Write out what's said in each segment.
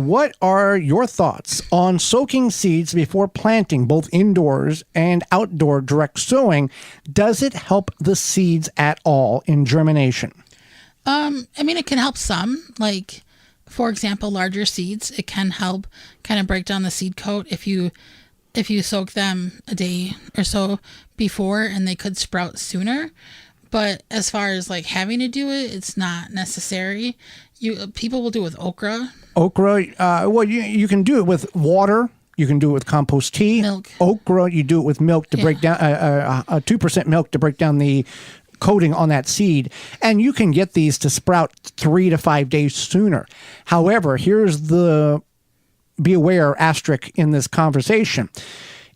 What are your thoughts on soaking seeds before planting, both indoors and outdoor direct sowing? Does it help the seeds at all in germination? It can help some. Like, for example, larger seeds, it can help kind of break down the seed coat if you soak them a day or so before, and they could sprout sooner. But as far as like having to do it, it's not necessary. People will do it with okra. Okra, you can do it with water. You can do it with compost tea. Milk. Okra, you do it with milk to break down, 2% milk to break down the coating on that seed. And you can get these to sprout 3 to 5 days sooner. However, here's the be aware asterisk in this conversation.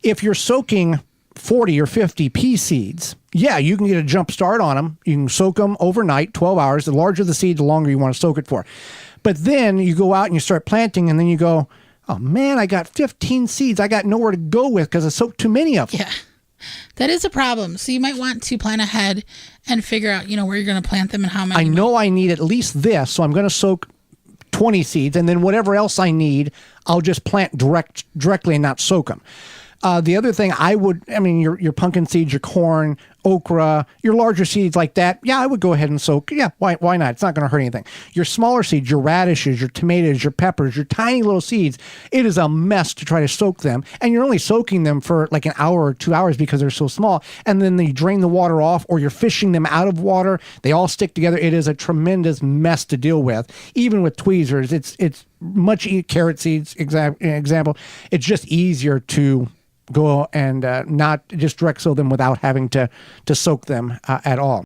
If you're soaking 40 or 50 pea seeds, yeah, you can get a jump start on them. You can soak them overnight, 12 hours. The larger the seed, the longer you want to soak it for. But then you go out and you start planting, and then you go, oh man, I got 15 seeds. I got nowhere to go with because I soaked too many of them. Yeah, that is a problem. So you might want to plan ahead and figure out, where you're going to plant them and how many. I know I need at least this, so I'm going to soak 20 seeds, and then whatever else I need, I'll just plant directly and not soak them. The other thing your pumpkin seeds, your corn, okra, your larger seeds like that, yeah, I would go ahead and soak. Yeah, why not? It's not going to hurt anything. Your smaller seeds, your radishes, your tomatoes, your peppers, your tiny little seeds, it is a mess to try to soak them. And you're only soaking them for like an hour or 2 hours because they're so small. And then you drain the water off, or you're fishing them out of water. They all stick together. It is a tremendous mess to deal with. Even with tweezers, it's much carrot seeds, example. It's just easier to go and not just direct sow them without having to soak them at all.